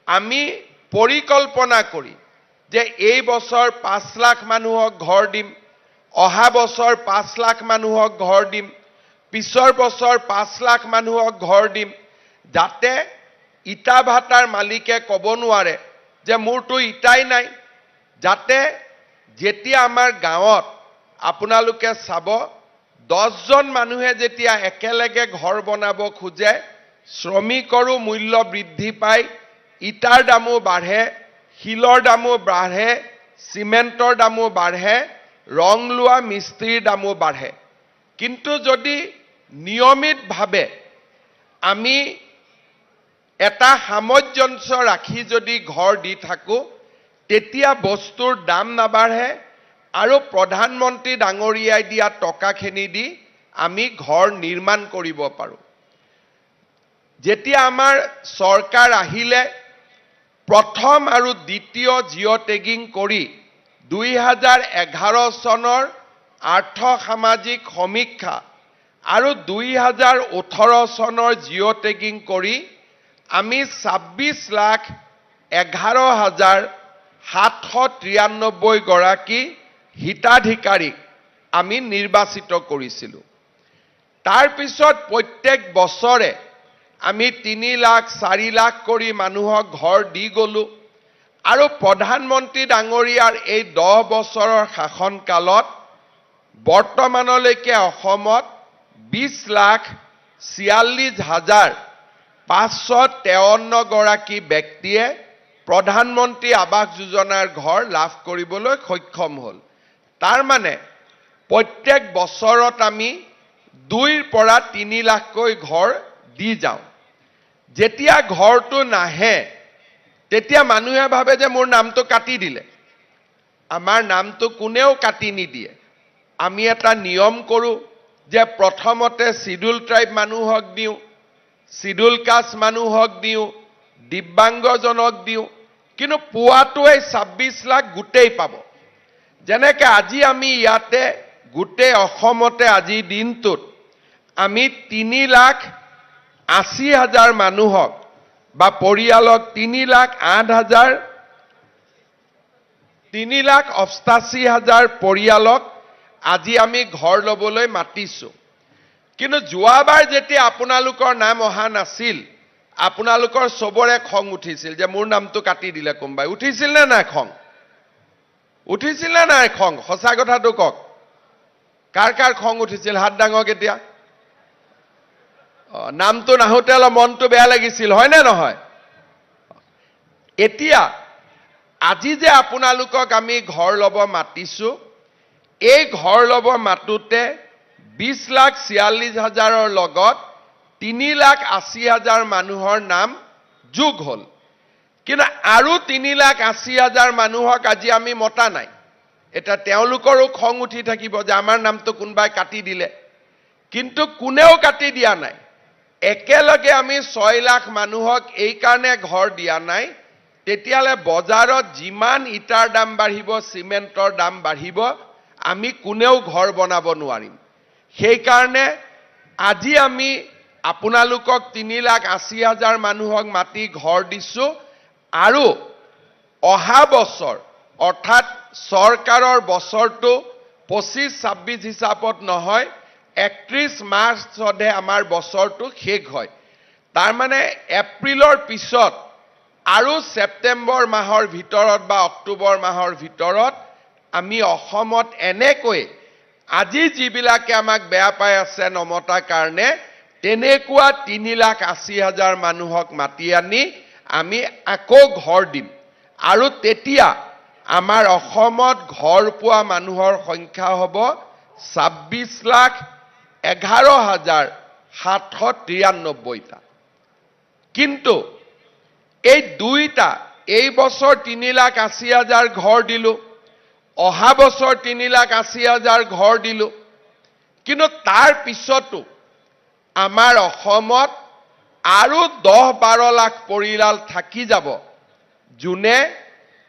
আমি পৰিকল্পনা কৰি যে এই বছৰ 5 লাখ মানুহক ঘৰ দিম, অহা বছৰ 5 লাখ মানুহক ঘৰ দিম, পিছৰ বছৰ 5 লাখ মানুহক ঘৰ দিম, যাতে ইটা ভাটাৰ মালিকে ক'ব নোৱাৰে যে মোৰতো ইটাই নাই। যাতে যেতিয়া আমাৰ গাঁৱত আপোনালোকে চাব 10 জন মানুহে যেতিয়া একেলগে ঘৰ বনাব খোজে, শ্ৰমিকৰো মূল্য বৃদ্ধি পায়, ইটাৰ দামো বাঢ়ে, শিলৰ দামো বাঢ়ে, চিমেণ্টৰ দামো বাঢ়ে, ৰং লোৱা মিস্ত্ৰীৰ দামো বাঢ়ে। কিন্তু যদি নিয়মিতভাৱে আমি এটা সামঞ্জস্য ৰাখি যদি ঘৰ দি থাকো, তেতিয়া বস্তুৰ দাম নাবাঢ়ে আৰু প্ৰধানমন্ত্ৰী ডাঙৰীয়াই দিয়া টকাখিনি দি আমি ঘৰ নিৰ্মাণ কৰিব পাৰোঁ। যেতিয়া আমাৰ চৰকাৰ আহিলে প্ৰথম আৰু দ্বিতীয় জিঅ' টেগিং কৰি 2011 চনৰ আৰ্থ সামাজিক সমীক্ষা আৰু 2018 চনৰ জিঅ' টেগিং কৰি আমি 26,11,793 গৰাকী হিতাধিকাৰীক আমি নিৰ্বাচিত কৰিছিলোঁ। তাৰ পিছত প্ৰত্যেক বছৰে আমি 3 লাখ 4 লাখ কৰি মানুহক ঘৰ দি গ'লো আৰু প্ৰধানমন্ত্ৰী ডাঙৰীয়াৰ এই 10 বছৰৰ শাসনকালত বৰ্তমানলৈকে অসমত 20,46,553 গৰাকী ব্যক্তিয়ে প্ৰধানমন্ত্ৰী আৱাস যোজনাৰ ঘৰ লাভ কৰিবলৈ সক্ষম হ'ল। তাৰ মানে প্ৰত্যেক বছৰত আমি 2ৰ পৰা 3 লাখকৈ ঘৰ দি যাওঁ। যেতিয়া ঘৰটো নাহে তেতিয়া মানুহে ভাবে যে মোৰ নামটো কাটি দিলে। আমাৰ নামটো কোনেও কাটি নিদিয়ে। আমি এটা নিয়ম কৰোঁ যে প্ৰথমতে শিডিউল ট্ৰাইব মানুহক দিওঁ, শিডিউল কাষ্ট মানুহক দিওঁ, দিব্যাংগজনক দিওঁ, কিন্তু পোৱাটোৱে 26 লাখ গোটেই পাব। যেনেকৈ আজি আমি ইয়াতে গোটেই অসমতে আজি দিনটোত আমি 3,80,000 মানুহক বা পৰিয়ালক 3,88,000 পৰিয়ালক আজি আমি ঘৰ ল'বলৈ মাতিছোঁ। কিন্তু যোৱাবাৰ যেতিয়া আপোনালোকৰ নাম অহা নাছিল, আপোনালোকৰ চবৰে খং উঠিছিল যে মোৰ নামটো কাটি দিলে কোনোবাই। উঠিছিল নে নাই খং? উঠিছিল নে নাই খং? সঁচা কথাটো কওক। কাৰ কাৰ খং উঠিছিল? হাত দাঙক এতিয়া। নামটো নাহোঁতে অলপ মনটো বেয়া লাগিছিল, হয় নে নহয়? এতিয়া আজি যে আপোনালোকক আমি ঘৰ ল'ব মাতিছোঁ, এই ঘৰ ল'ব মাতোতে 20,46,000ৰ লগত 3,80,000 মানুহৰ নাম যোগ হ'ল। কিন্তু আৰু 3,80,000 মানুহক আজি আমি মতা নাই। এটা তেওঁলোকৰো খং উঠি থাকিব যে আমাৰ নামটো কোনোবাই কাটি দিলে। কিন্তু কোনেও কাটি দিয়া নাই। একেলগে আমি 6 লাখ মানুহক এই কাৰণে ঘৰ দিয়া নাই, তেতিয়ালে বজাৰত যিমান ইটাৰ দাম বাঢ়িব, চিমেণ্টৰ দাম বাঢ়িব, আমি কোনেও ঘৰ বনাব নোৱাৰিম। সেইকাৰণে আজি আমি আপোনালোকক 3,80,000 মানুহক মাতি ঘৰ দিছোঁ আৰু অহা বছৰ অৰ্থাৎ চৰকাৰৰ বছৰটো 25-26 হিচাপত নহয়, 31 মাৰ্চতহে আমাৰ বছৰটো শেষ হয়। তাৰমানে এপ্ৰিলৰ পিছত আৰু ছেপ্টেম্বৰ মাহৰ ভিতৰত বা অক্টোবৰ মাহৰ ভিতৰত আমি অসমত এনেকৈ আজি যিবিলাকে আমাক বেয়া পাই আছে নমতাৰ কাৰণে, তেনেকুৱা 3,80,000 মানুহক মাতি আনি আমি আকৌ ঘৰ দিম। আৰু তেতিয়া আমাৰ অসমত ঘৰ পোৱা মানুহৰ সংখ্যা হ'ব 26,11,793টা। কিন্তু এই দুইটা, এই বছৰ 3,80,000 ঘৰ দিলোঁ, অহা বছৰ 3,80,000 ঘৰ দিলোঁ, কিন্তু তাৰ পিছতো আমাৰ অসমত আৰু 10-12 লাখ পৰিয়াল থাকি যাব যোনে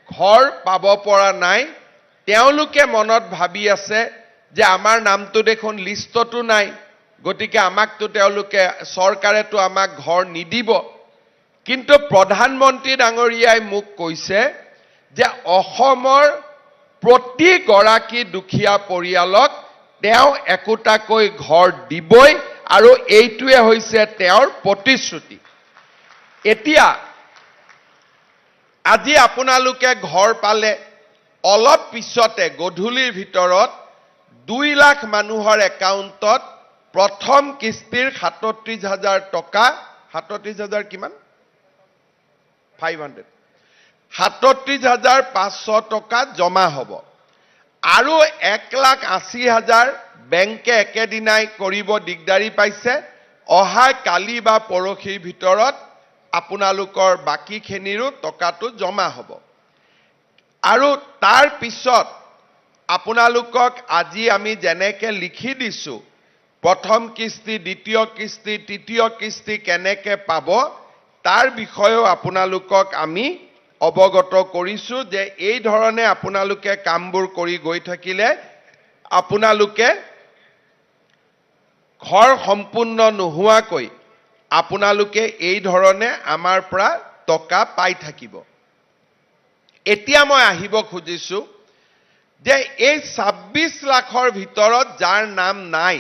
ঘৰ পাব পৰা নাই। তেওঁলোকে মনত ভাবি আছে যে আমাৰ নামটো দেখোন লিষ্টতো নাই, গতিকে আমাকতো তেওঁলোকে চৰকাৰেতো আমাক ঘৰ নিদিব। কিন্তু প্ৰধানমন্ত্ৰী ডাঙৰীয়াই মোক কৈছে যে অসমৰ প্ৰতিগৰাকী দুখীয়া পৰিয়ালক তেওঁ একোটাকৈ ঘৰ দিবই আৰু এইটোৱে হৈছে তেওঁৰ প্ৰতিশ্ৰুতি। এতিয়া আজি আপোনালোকে ঘৰ পালে, অলপ পিছতে গধূলিৰ ভিতৰত 2 লাখ মানুহৰ একাউণ্টত প্ৰথম কিস্তিৰ 37,000 টকা, 37,000 কিমান? 500, 37,500 টকা জমা হ'ব আৰু 1,80,000 বেংকে একেদিনাই কৰিব দিগদাৰি পাইছে। অহা কালি বা পৰহিৰ ভিতৰত আপোনালোকৰ বাকীখিনিৰো টকাটো জমা হ'ব আৰু তাৰ পিছত আপোনালোকক আজি আমি যেনেকে লিখি দিছো, প্ৰথম কিস্তি, দ্বিতীয় কিস্তি, তৃতীয় কিস্তি কেনেকে পাব তাৰ বিষয়েও আপোনালোকক আমি অৱগত কৰিছো যে এই ধৰণে আপোনালোকে কামবোৰ কৰি গৈ থাকিলে আপোনালোকে ঘৰ সম্পূৰ্ণ নোহোৱাকৈ আপোনালোকে এই ধৰণে আমাৰ পৰা টকা পাই থাকিব। এতিয়া মই আহিব খুজিছো যে এই 26 লাখৰ ভিতৰত যাৰ নাম নাই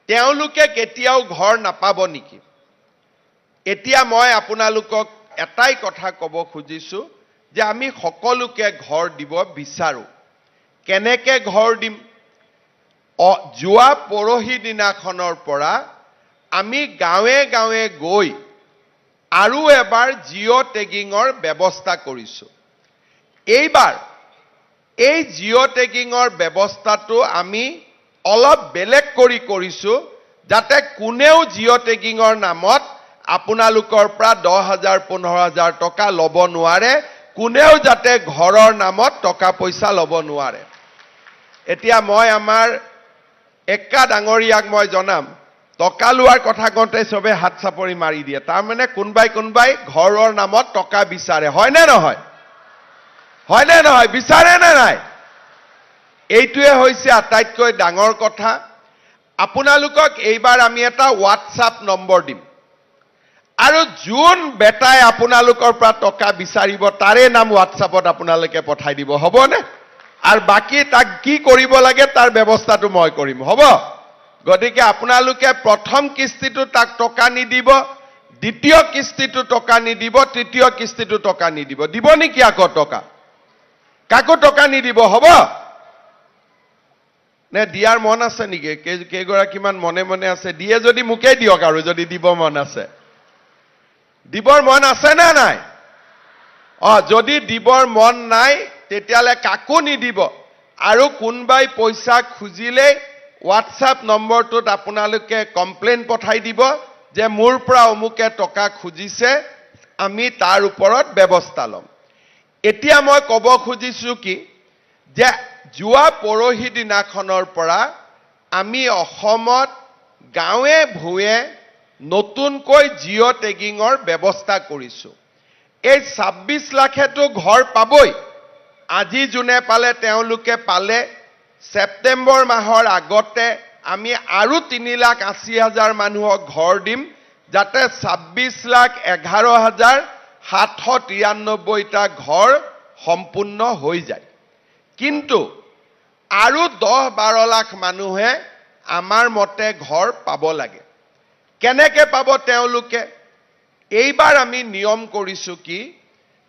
তেওঁলোকে কেতিয়াও ঘৰ নাপাব নেকি? এতিয়া মই আপোনালোকক এটাই কথা ক'ব খুজিছো যে আমি সকলোকে ঘৰ দিব বিচাৰো। কেনেকে ঘৰ দিম? যোৱা পৰহি দিনাখনৰ পৰা আমি গাঁৱে গাঁৱে গৈ আৰু এবাৰ জিঅ' টেগিঙৰ ব্যৱস্থা কৰিছো। এইবাৰ এই জিঅ' টেগিঙৰ ব্যৱস্থাটো আমি অলপ বেলেগ কৰি কৰিছো যাতে কোনেও জিঅ' টেগিঙৰ নামত আপোনালোকৰ পৰা 10,000 15,000 টকা ল'ব নোৱাৰে, কোনেও যাতে ঘৰৰ নামত টকা পইচা ল'ব নোৱাৰে। এতিয়া মই আমাৰ একা ডাঙৰীয়াক মই জনাম, টকা লোৱাৰ কথা কওঁতে চবে হাত চাপৰি মাৰি দিয়ে, তাৰমানে কোনবাই ঘৰৰ নামত টকা বিচাৰে, হয়নে নহয়? হয়নে নহয়? বিচাৰে নে নাই? এইটোৱে হৈছে আটাইতকৈ ডাঙৰ কথা। আপোনালোকক এইবাৰ আমি এটা হোৱাটছআপ নম্বৰ দিম আৰু যোন বেটাই আপোনালোকৰ পৰা টকা বিচাৰিব তাৰে নাম হোৱাটছআপত আপোনালোকে পঠাই দিব, হ'বনে? আৰু বাকী তাক কি কৰিব লাগে তাৰ ব্যৱস্থাটো মই কৰিম, হ'ব? গতিকে আপোনালোকে প্ৰথম কিস্তিটো তাক টকা নিদিব, দ্বিতীয় কিস্তিটো টকা নিদিব, তৃতীয় কিস্তিটো টকা নিদিব। দিব নেকি আকৌ টকা? কাকো টকা নিদিব, হ'ব? নে দিয়াৰ মন আছে নেকি? কেইগৰাকীমান মনে মনে আছে? দিয়ে যদি মোকেই দিয়ক, আৰু যদি দিব মন আছে। দিবৰ মন আছে নে নাই? যদি দিবৰ মন নাই তেতিয়ালে কাকো নিদিব আৰু কোনবাই পইচা খুজিলে হোৱাটছআপ নম্বৰটোত আপোনালোকে কমপ্লেইন পঠাই দিব যে মোৰ পৰা অমুকে টকা খুজিছে, আমি তাৰ ওপৰত ব্যৱস্থা ল'ম। এতিয়া মই ক'ব খুজিছো কি যে যোৱা পৰহি দিনাখনৰ পৰা আমি অসমত গাঁৱে ভূঞে নতুনকৈ জিঅ' টেগিঙৰ ব্যৱস্থা কৰিছো। এই 26 লাখেতো ঘৰ পাবই। আজি যোনে পালে তেওঁলোকে পালে। ছেপ্টেম্বৰ মাহৰ আগতে আমি আৰু 3,80,000 মানুহক ঘৰ দিম যাতে 26,11,793টা ঘৰ সম্পূৰ্ণ হৈ যায়। কিন্তু আৰু 10-12 লাখ মানুহে আমাৰ মতে ঘৰ পাব লাগে। কেনেকে পাব তেওঁলোকে? এইবাৰ আমি নিয়ম কৰিছো কি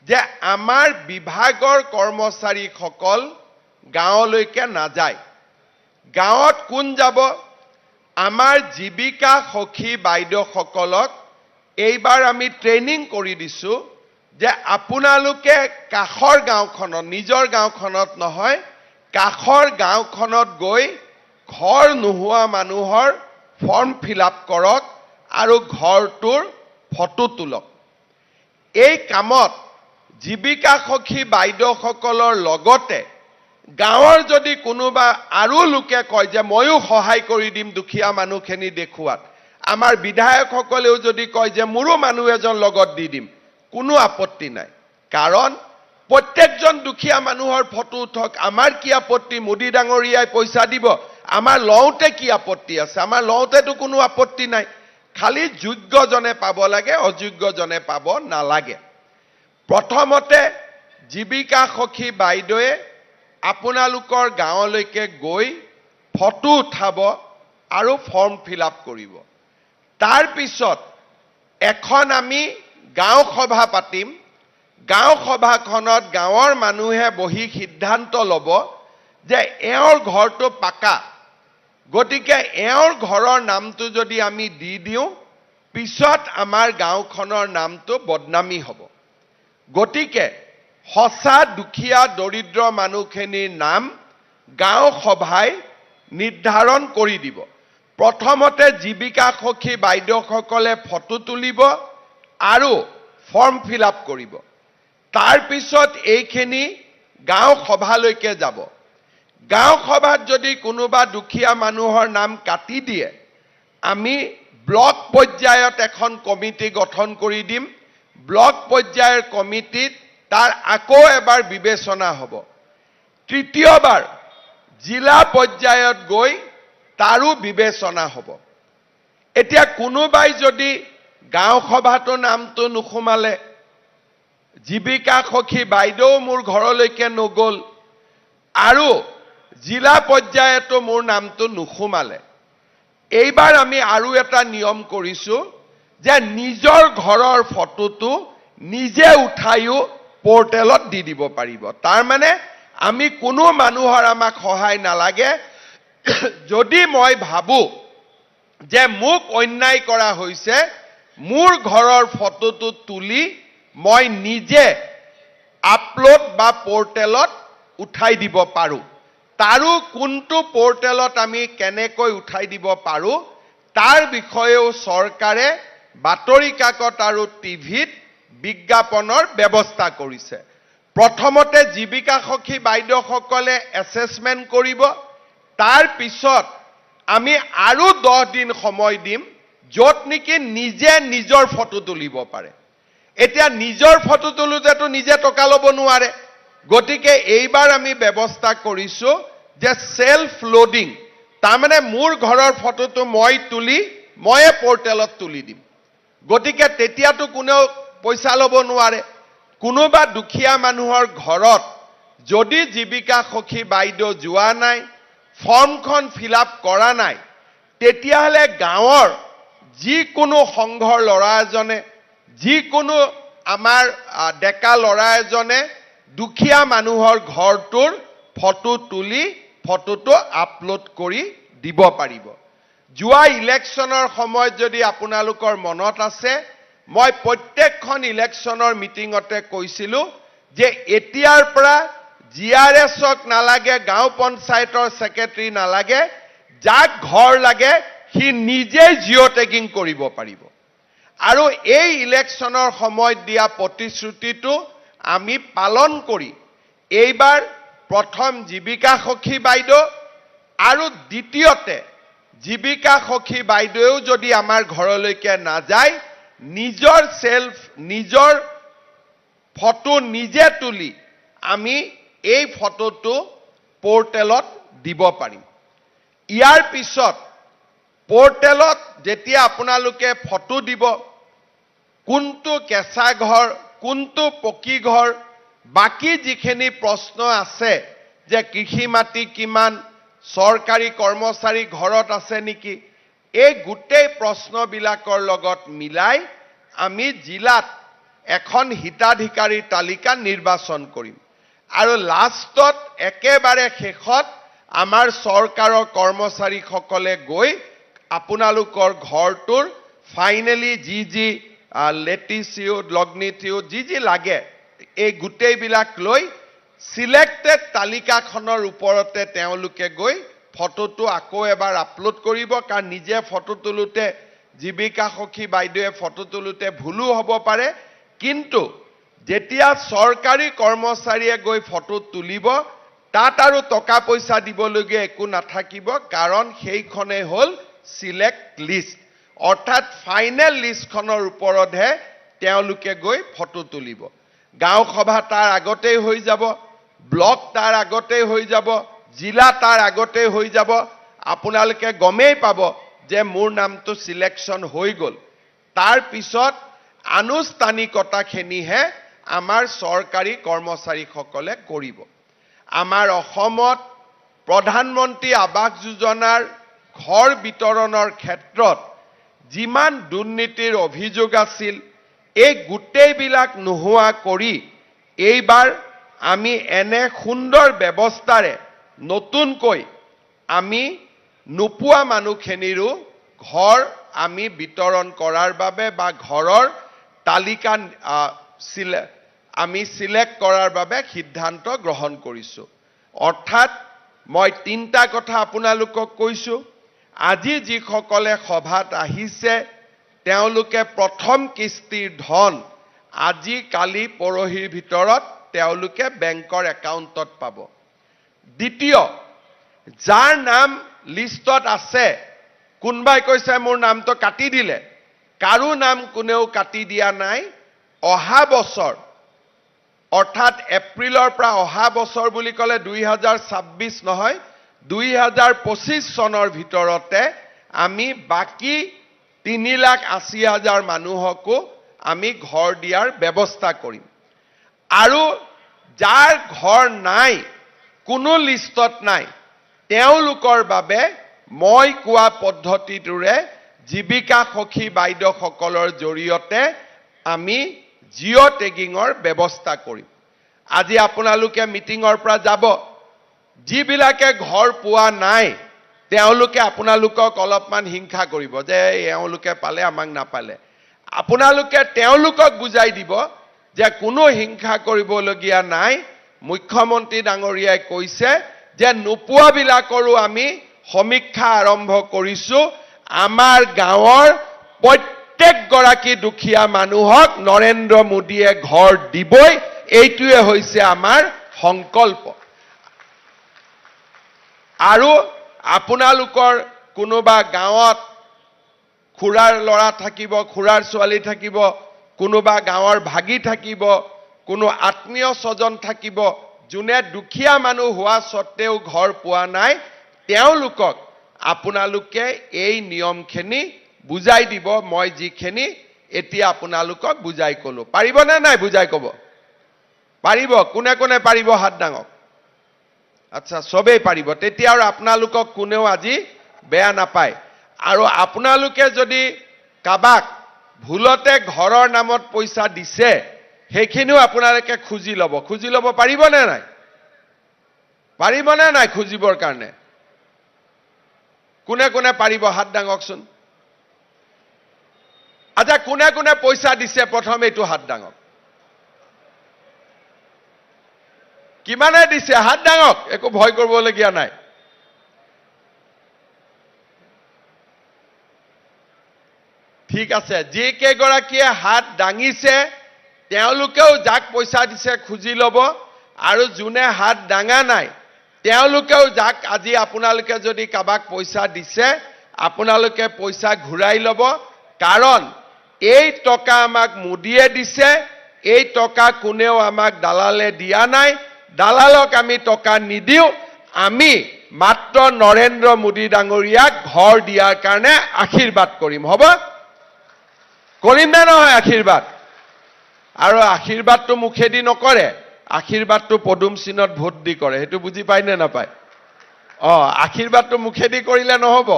যে আমাৰ বিভাগৰ কৰ্মচাৰীসকল গাঁৱলৈকে নাযায়। গাঁৱত কোন যাব? আমাৰ জীৱিকা সখী বাইদেউসকলক এইবাৰ আমি ট্ৰেইনিং কৰি দিছো যে আপোনালোকে কাষৰ গাঁওখনত, নিজৰ গাঁওখনত নহয়, কাষৰ গাঁওখনত গৈ ঘৰ নোহোৱা মানুহৰ ফৰ্ম ফিল আপ কৰক আৰু ঘৰটোৰ ফটো তোলক। এই কামত জীৱিকা সখী বাইদেউসকলৰ লগতে গাঁৱৰ যদি কোনোবা আৰু লোকে কয় যে ময়ো সহায় কৰি দিম দুখীয়া মানুহখিনি দেখুৱাত, আমাৰ বিধায়কসকলেও যদি কয় যে মোৰো মানুহ এজন লগত দি দিম, কোনো আপত্তি নাই। কাৰণ প্ৰত্যেকজন দুখীয়া মানুহৰ ফটো উঠক, আমাৰ কি আপত্তি? মোদী ডাঙৰীয়াই পইচা দিব, আমাৰ লওঁতে কি আপত্তি আছে? আমাৰ লওঁতেতো কোনো আপত্তি নাই। খালি যোগ্যজনে পাব লাগে, অযোগ্যজনে পাব নালাগে। প্ৰথমতে জীৱিকা সখী বাইদেৱে আপোনালোকৰ গাঁৱলৈকে গৈ ফটো উঠাব আৰু ফৰ্ম ফিল আপ কৰিব। তাৰ পিছত এখন আমি গাঁও সভা পাতিম। গাঁও সভাখনত গাঁৱৰ মানুহে বহি সিদ্ধান্ত ল'ব যে এওঁৰ ঘৰটো পাকা, গতিকে এওঁৰ ঘৰৰ নামটো যদি আমি দি দিওঁ পিছত আমাৰ গাঁওখনৰ নামটো বদনামী হ'ব। গতিকে সঁচা দুখীয়া দৰিদ্ৰ মানুহখিনিৰ নাম গাঁও সভাই নিৰ্ধাৰণ কৰি দিব। প্ৰথমতে জীৱিকা সখী বাইদেউসকলে ফটো তুলিব আৰু ফৰ্ম ফিল আপ কৰিব। তাৰ পিছত এইখিনি গাঁও সভালৈকে যাব। গাঁও সভাত যদি কোনোবা দুখীয়া মানুহৰ নাম কাটি দিয়ে, আমি ব্লক পৰ্যায়ত এখন কমিটি গঠন কৰি দিম। ব্লক পৰ্যায়ৰ কমিটিত তাৰ আকৌ এবাৰ বিবেচনা হ'ব। তৃতীয়বাৰ জিলা পৰ্যায়ত গৈ তাৰো বিবেচনা হ'ব। এতিয়া কোনোবাই যদি গাঁও সভাটো নামটো নুসুমালে, জীৱিকা সখী বাইদেউ মোৰ ঘৰলৈকে নগ'ল আৰু জিলা পৰ্যায়তো মোৰ নামটো নুসুমালে, এইবাৰ আমি আৰু এটা নিয়ম কৰিছোঁ যে নিজৰ ঘৰৰ ফটোটো নিজে উঠাইও পৰ্টেলত দি দিব পাৰিব। তাৰমানে আমি কোনো মানুহৰ আমাক সহায় নালাগে। যদি মই ভাবোঁ যে মোক অন্যায় কৰা হৈছে, মোৰ ঘৰৰ ফটোটো তুলি মই নিজে আপলোড বা পৰ্টেলত উঠাই দিব পাৰোঁ। তাৰো কোনটো পৰ্টেলত আমি কেনেকৈ উঠাই দিব পাৰোঁ তাৰ বিষয়েও চৰকাৰে বাতৰি কাকত আৰু টিভিত বিজ্ঞাপনৰ ব্যৱস্থা কৰিছে। প্ৰথমতে জীৱিকা সখী বাইদেউসকলে এছেছমেণ্ট কৰিব। তাৰ পিছত আমি আৰু 10 দিন সময় দিম য'ত নেকি নিজে নিজৰ ফটো তুলিব পাৰে। এতিয়া নিজৰ ফটো তোলোতেতো নিজে টকা ল'ব নোৱাৰে, গতিকে এইবাৰ আমি ব্যৱস্থা কৰিছোঁ যে সেলফ লোডিং, তাৰমানে মোৰ ঘৰৰ ফটোটো মই তুলি ময়ে পৰ্টেলত তুলি দিম। গতিকে তেতিয়াতো কোনেও পইচা ল'ব নোৱাৰে। কোনোবা দুখীয়া মানুহৰ ঘৰত যদি জীৱিকা সখী বাইদেউ যোৱা নাই, ফৰ্মখন ফিল আপ কৰা নাই, তেতিয়াহ'লে গাঁৱৰ যিকোনো সংঘৰ ল'ৰা এজনে, যিকোনো আমাৰ ডেকা ল'ৰা এজনে দুখীয়া মানুহৰ ঘৰটোৰ ফটো তুলি ফটোটো আপলোড কৰি দিব পাৰিব। যোৱা ইলেকশ্যনৰ সময়ত যদি আপোনালোকৰ মনত আছে, মই প্ৰত্যেকখন ইলেকশ্যনৰ মিটিঙতে কৈছিলোঁ যে এতিয়াৰ পৰা GRSক নালাগে, গাঁও পঞ্চায়তৰ ছেক্ৰেটাৰী নালাগে, যাক ঘৰ লাগে সি নিজেই জিঅ' টেগিং কৰিব পাৰিব। আৰু এই ইলেকশ্যনৰ সময়ত দিয়া প্ৰতিশ্ৰুতিটো আমি পালন কৰি এইবাৰ প্ৰথম জীৱিকা সখী বাইদেউ আৰু দ্বিতীয়তে জীৱিকা সখী বাইদেৱেও যদি আমাৰ ঘৰলৈকে নাযায়, নিজৰ ফটো নিজে তুলি আমি এই ফটোটো পৰ্টেলত দিব পাৰিম। ইয়াৰ পিছত পৰ্টেলত যেতিয়া আপোনালোকে ফটো দিব, কোনটো কেঁচা ঘৰ, কোনটো পকী ঘৰ, বাকী যিখিনি প্ৰশ্ন আছে যে কৃষি মাটি কিমান, চৰকাৰী কৰ্মচাৰী ঘৰত আছে নেকি, এই গোটেই প্ৰশ্নবিলাকৰ লগত মিলাই আমি জিলাত এখন হিতাধিকাৰীৰ তালিকা নিৰ্বাচন কৰিম। আৰু লাষ্টত একেবাৰে শেষত আমাৰ চৰকাৰৰ কৰ্মচাৰীসকলে গৈ আপোনালোকৰ ঘৰটোৰ ফাইনেলি যি লেটিচিউড, লগ্নিটিউড যি লাগে এই গোটেইবিলাক লৈ সিলেক্টেড তালিকাখনৰ ওপৰতে তেওঁলোকে গৈ ফটোটো আকৌ এবাৰ আপলোড কৰিব। কাৰণ নিজে ফটো তোলোতে জীৱিকা সখী বাইদেৱে ফটো তোলোতে ভুলো হ'ব পাৰে, কিন্তু যেতিয়া চৰকাৰী কৰ্মচাৰীয়ে গৈ ফটো তুলিব তাত আৰু টকা পইচা দিবলগীয়া একো নাথাকিব, কাৰণ সেইখনে হ'ল সিলেক্ট লিষ্ট, অৰ্থাৎ ফাইনেল লিষ্টখনৰ ওপৰতহে তেওঁলোকে গৈ ফটো তুলিব। গাঁও সভা তাৰ আগতেই হৈ যাব, ব্লক তাৰ আগতেই হৈ যাব, জিলা তাৰ আগতেই হৈ যাব। আপোনালোকে গমেই পাব যে মোৰ নামটো সিলেকশন হৈ গল তাৰ পিছত আনুষ্ঠানিকতাখিনিহে আমাৰ চৰকাৰী কৰ্মচাৰীসকলে কৰিব আমাৰ অসমত প্ৰধানমন্ত্ৰী আৱাস যোজনাৰ ঘৰ বিতৰণৰ ক্ষেত্ৰত যিমান দুৰ্নীতিৰ অভিযোগ আছিল এই গোটেইবিলাক নোহোৱা কৰি এইবাৰ আমি এনে সুন্দৰ ব্যৱস্থাৰে নতুনকৈ আমি নোপোৱা মানুহখিনিৰো ঘৰ আমি বিতৰণ কৰাৰ বাবে বা ঘৰৰ তালিকা আমি সিলেক্ট কৰাৰ বাবে সিদ্ধান্ত গ্ৰহণ কৰিছো অৰ্থাৎ মই তিনটা কথা আপোনালোকক কৈছো আজি যিসকলে সভাত আহিছে তেওঁলোকে প্ৰথম কিস্তিৰ ধন আজি কালি পৰহিৰ ভিতৰত তেওঁলোকে বেংকৰ একাউণ্টত পাব দ্বিতীয় যাৰ নাম লিষ্টত আছে কোনবাই কৈছে মোৰ নামটো কাটি দিলে কাৰো নাম কোনেও কাটি দিয়া নাই অহা বছৰ অৰ্থাৎ এপ্ৰিলৰ পৰা অহা বছৰ বুলি ক'লে 2026 নহয় 2025 চনৰ ভিতৰতে আমি বাকি 3,80,000 মানুহকো আমি ঘৰ দিয়াৰ ব্যৱস্থা কৰিম আৰু যাৰ ঘৰ নাই কোনো লিষ্টত নাই তেওঁলোকৰ বাবে মই কোৱা পদ্ধতিটোৰে জীৱিকা সখী বাইদেউসকলৰ জৰিয়তে আমি জিঅ টেগিঙৰ ব্যৱস্থা কৰিম আজি আপোনালোকে মিটিঙৰ পৰা যাব যিবিলাকে ঘৰ পোৱা নাই তেওঁলোকে আপোনালোকক অলপমান হিংসা কৰিব যে এওঁলোকে পালে আমাক নাপালে আপোনালোকে তেওঁলোকক বুজাই দিব যে কোনো হিংসা কৰিবলগীয়া নাই মুখ্যমন্ত্ৰী ডাঙৰীয়াই কৈছে যে নোপোৱাবিলাকৰো আমি সমীক্ষা আৰম্ভ কৰিছো আমাৰ গাঁৱৰ প্ৰত্যেক গৰাকী দুখীয়া মানুহক নৰেন্দ্ৰ মোদীয়ে ঘৰ দিবই এইটোৱে হৈছে আমাৰ সংকল্প আৰু আপোনালোকৰ কোনোবা গাঁৱত খুৰাৰ ল'ৰা থাকিব খুৰাৰ ছোৱালী থাকিব কোনোবা গাঁৱৰ ভাগি থাকিব কোনো আত্মীয় স্বজন থাকিব যোনে দুখীয়া মানুহ হোৱা সত্ত্বেও ঘৰ পোৱা নাই তেওঁলোকক আপোনালোকে এই নিয়মখিনি বুজাই দিব মই যিখিনি এতিয়া আপোনালোকক বুজাই কলো পাৰিব নে নাই বুজাই কব পাৰিব কোনে কোনে পাৰিব হাত ডাঙক আচ্ছা সবেই পাৰিব তেতিয়া আৰু আপোনালোকক কোনেও আজি বেয়া নাপায় আৰু আপোনালোকে যদি কাবাক ভুলতে ঘৰৰ নামত পইচা দিছে সেইখিনিও আপোনালোকে খুজি ল'ব পাৰিব নে নাই খুজিবৰ কাৰণে কোনে কোনে পাৰিব হাত ডাঙকচোন আচ্ছা কোনে কোনে পইচা দিছে প্ৰথম এইটো হাত ডাঙক কিমানে দিছে হাত ডাঙক একো ভয় কৰিবলগীয়া নাই ঠিক আছে যে কেইগৰাকীয়ে হাত ডাঙিছে তেওঁলোকেও যাক পইচা দিছে খুজি ল'ব আৰু যোনে হাত ডাঙা নাই তেওঁলোকেও যাক আজি আপোনালোকে যদি কাবাক পইচা দিছে আপোনালোকে পইচা ঘূৰাই ল'ব কাৰণ এই টকা আমাক মোদীয়ে দিছে এই টকা কোনেও আমাক দালালে দিয়া নাই দালালক আমি টকা নিদিও আমি মাত্ৰ নৰেন্দ্ৰ মোদী ডাঙৰীয়াক ঘৰ দিয়াৰ কাৰণে আশীৰ্বাদ কৰিম হ'ব কৰিম না নহয় আশীৰ্বাদ আৰু আশীৰ্বাদটো মুখেদি নকৰে আশীৰ্বাদটো পদুম চিনত ভোট দি কৰে হেতু বুজি পায় নে নাপায় আশীৰ্বাদটো মুখেদি কৰিলে নহব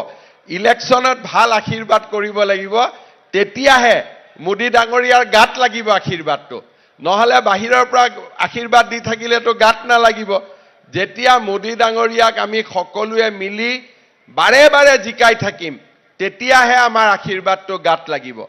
ইলেকশনত ভাল আশীৰ্বাদ কৰিব লাগিব তেতিয়াহে মোদী ডাঙৰীয়াৰ গাত লাগিব আশীৰ্বাদটো নহলে বাহিৰৰ পৰা আশীৰ্বাদ দি থাকিলেতো গাত নালাগিব যেতিয়া মোদী ডাঙৰীয়াক আমি সকলোৱে মিলি বাৰে বাৰে জিকাই থাকিম তেতিয়াহে আমাৰ আশীৰ্বাদটো গাত লাগিব